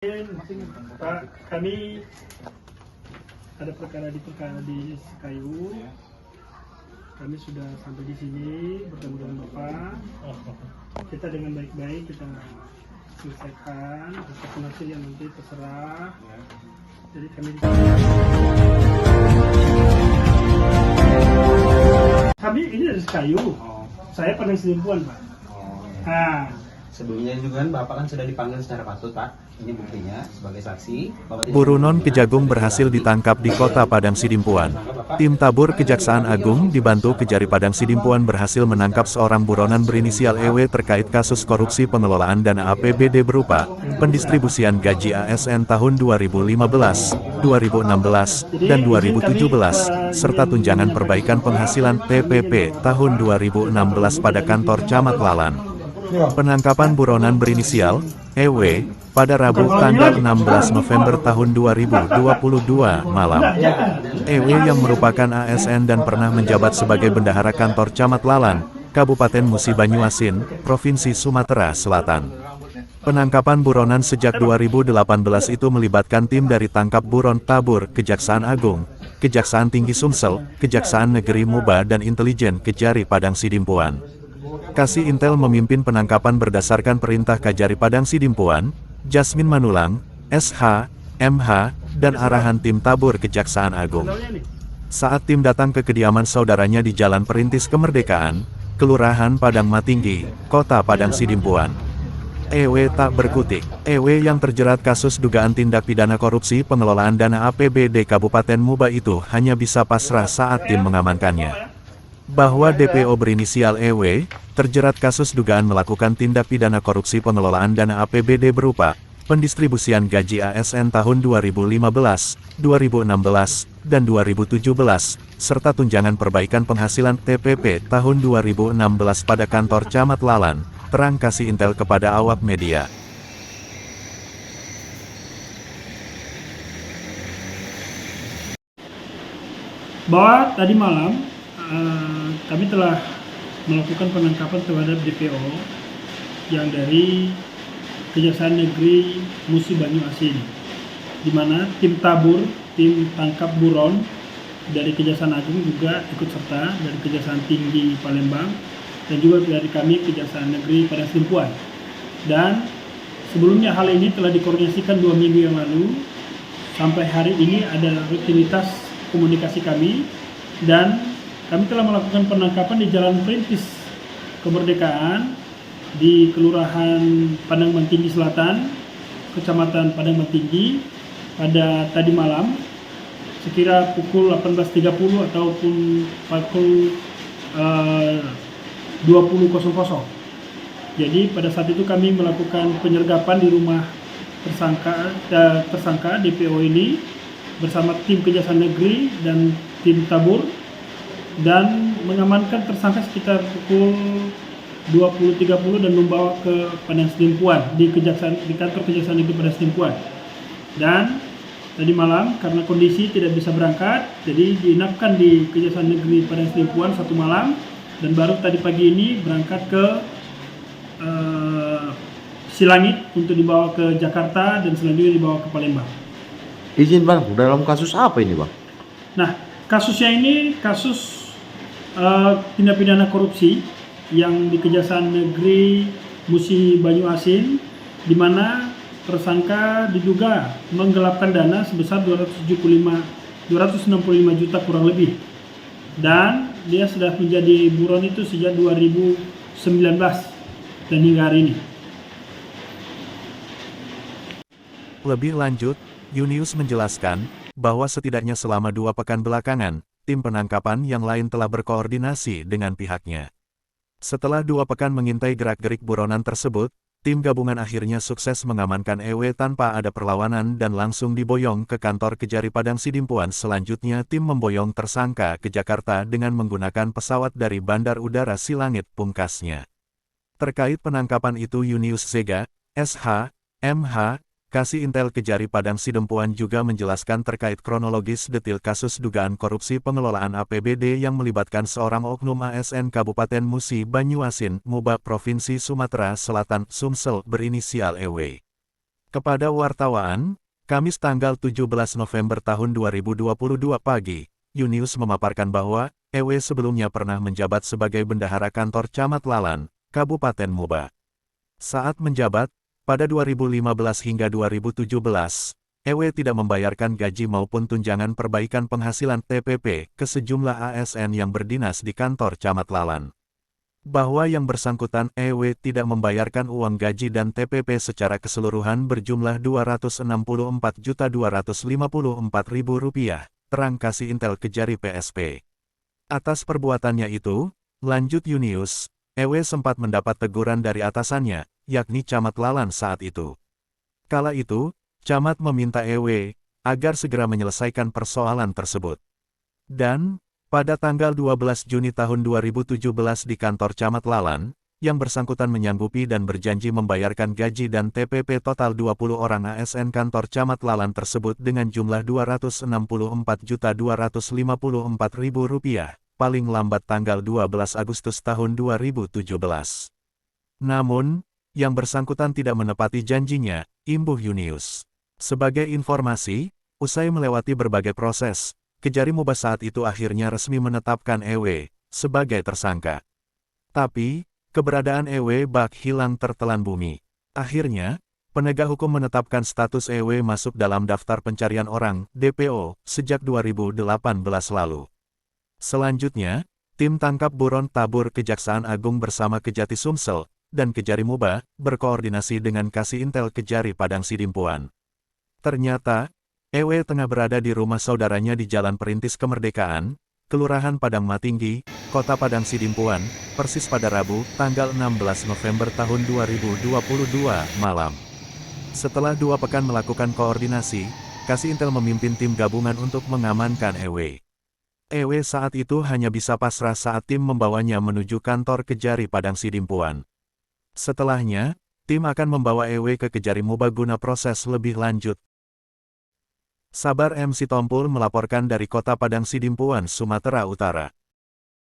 Pak, kami ada perkara di Kayu. Kami sudah sampai di sini bertemu dengan Bapak. Kita dengan baik-baik kita selesaikan. Apapun hasil yang nanti terserah. Jadi kami ini dari Kayu. Saya Padang Sidimpuan, Pak. Nah, sebelumnya juga kan Bapak kan sudah dipanggil secara patut, Pak. Ini buktinya sebagai saksi. Buronan Kejagung berhasil ditangkap di Kota Padang Sidimpuan. Tim tabur Kejaksaan Agung dibantu Kejari Padang Sidimpuan berhasil menangkap seorang buronan berinisial EW terkait kasus korupsi pengelolaan dana APBD berupa pendistribusian gaji ASN tahun 2015, 2016, dan 2017, serta tunjangan perbaikan penghasilan PPP tahun 2016 pada kantor Camat Lalan. Penangkapan buronan berinisial EW pada Rabu tanggal 16 November tahun 2022 malam. EW yang merupakan ASN dan pernah menjabat sebagai bendahara kantor Camat Lalan, Kabupaten Musi Banyuasin, Provinsi Sumatera Selatan. Penangkapan buronan sejak 2018 itu melibatkan tim dari Tangkap Buron Tabur Kejaksaan Agung, Kejaksaan Tinggi Sumsel, Kejaksaan Negeri Muba dan Intelijen Kejari Padang Sidimpuan. Kasih Intel memimpin penangkapan berdasarkan perintah Kajari Padang Sidimpuan, Jasmin Manulang, SH, MH, dan arahan tim tabur Kejaksaan Agung. Saat tim datang ke kediaman saudaranya di Jalan Perintis Kemerdekaan, Kelurahan Padang Matinggi, Kota Padang Sidimpuan. EW tak berkutik. EW yang terjerat kasus dugaan tindak pidana korupsi pengelolaan dana APBD Kabupaten Muba itu hanya bisa pasrah saat tim mengamankannya. Bahwa DPO berinisial EW, terjerat kasus dugaan melakukan tindak pidana korupsi pengelolaan dana APBD berupa pendistribusian gaji ASN tahun 2015, 2016, dan 2017, serta tunjangan perbaikan penghasilan TPP tahun 2016 pada kantor Camat Lalan, terang Kasih Intel kepada awak media. bahwa tadi malam kami telah melakukan penangkapan terhadap DPO yang dari Kejaksaan Negeri Musi Banyuasin, di mana tim tabur, tim tangkap buron dari Kejaksaan Agung juga ikut serta, dari Kejaksaan Tinggi Palembang, dan juga dari kami Kejaksaan Negeri Padang Sidimpuan. Dan sebelumnya hal ini telah dikoordinasikan 2 minggu yang lalu. Sampai hari ini ada rutinitas komunikasi kami, dan kami telah melakukan penangkapan di Jalan Perintis Kemerdekaan di Kelurahan Padang Matinggi Selatan, Kecamatan Padang Matinggi pada tadi malam sekira pukul 18.30 ataupun pukul 20.00. Jadi pada saat itu kami melakukan penyergapan di rumah tersangka DPO ini bersama tim Kejaksaan Negeri dan tim tabur, dan mengamankan tersangka sekitar pukul 20.30 dan membawa ke Padang Sidimpuan di kantor Kejaksaan Negeri Padang Sidimpuan. Dan tadi malam karena kondisi tidak bisa berangkat, jadi diinapkan di Kejaksaan Negeri Padang Sidimpuan 1 malam, dan baru tadi pagi ini berangkat ke Silangit untuk dibawa ke Jakarta dan selanjutnya dibawa ke Palembang. Izin Bang, dalam kasus apa ini Bang? Nah, kasusnya ini kasus tindak pidana korupsi yang di Kejaksaan Negeri Musi Banyuasin, di mana tersangka diduga menggelapkan dana sebesar 265 juta kurang lebih, dan dia sudah menjadi buron itu sejak 2019 dan hingga hari ini. Lebih lanjut, Yunius menjelaskan bahwa setidaknya selama 2 pekan belakangan, tim penangkapan yang lain telah berkoordinasi dengan pihaknya. Setelah 2 pekan mengintai gerak-gerik buronan tersebut, tim gabungan akhirnya sukses mengamankan EW tanpa ada perlawanan dan langsung diboyong ke kantor Kejari Padang Sidimpuan. Selanjutnya tim memboyong tersangka ke Jakarta dengan menggunakan pesawat dari Bandar Udara Silangit pungkasnya. Terkait penangkapan itu Yunius Zega, SH, MH, Kasih Intel Kejari Padang Sidimpuan juga menjelaskan terkait kronologis detil kasus dugaan korupsi pengelolaan APBD yang melibatkan seorang oknum ASN Kabupaten Musi Banyuasin, Muba Provinsi Sumatera Selatan, Sumsel berinisial EW. Kepada wartawan, Kamis tanggal 17 November tahun 2022 pagi, Yunius memaparkan bahwa EW sebelumnya pernah menjabat sebagai bendahara kantor Camat Lalan, Kabupaten Muba. Saat menjabat, pada 2015 hingga 2017, EW tidak membayarkan gaji maupun tunjangan perbaikan penghasilan TPP ke sejumlah ASN yang berdinas di kantor Camat Lalan. Bahwa yang bersangkutan EW tidak membayarkan uang gaji dan TPP secara keseluruhan berjumlah Rp264.254.000, terang Kasih Intel Kejari PSP. Atas perbuatannya itu, lanjut Yunius, EW sempat mendapat teguran dari atasannya, yakni Camat Lalan saat itu. Kala itu, Camat meminta EW agar segera menyelesaikan persoalan tersebut. Dan, pada tanggal 12 Juni tahun 2017 di kantor Camat Lalan, yang bersangkutan menyanggupi dan berjanji membayarkan gaji dan TPP total 20 orang ASN kantor Camat Lalan tersebut dengan jumlah Rp264.254.000, paling lambat tanggal 12 Agustus tahun 2017. Namun, yang bersangkutan tidak menepati janjinya, imbuh Yunius. Sebagai informasi, usai melewati berbagai proses, Kejari Muba saat itu akhirnya resmi menetapkan EW sebagai tersangka. Tapi, keberadaan EW bak hilang tertelan bumi. Akhirnya, penegak hukum menetapkan status EW masuk dalam daftar pencarian orang (DPO) sejak 2018 lalu. Selanjutnya, tim tangkap buron tabur Kejaksaan Agung bersama Kejati Sumsel dan Kejari Muba berkoordinasi dengan Kasih Intel Kejari Padang Sidimpuan. Ternyata, EW tengah berada di rumah saudaranya di Jalan Perintis Kemerdekaan, Kelurahan Padang Matinggi, Kota Padang Sidimpuan, persis pada Rabu, tanggal 16 November tahun 2022 malam. Setelah 2 pekan melakukan koordinasi, Kasih Intel memimpin tim gabungan untuk mengamankan EW. EW saat itu hanya bisa pasrah saat tim membawanya menuju kantor Kejari Padang Sidimpuan. Setelahnya, tim akan membawa EW ke Kejari Muba guna proses lebih lanjut. Sabar MC Tompul melaporkan dari Kota Padang Sidimpuan, Sumatera Utara.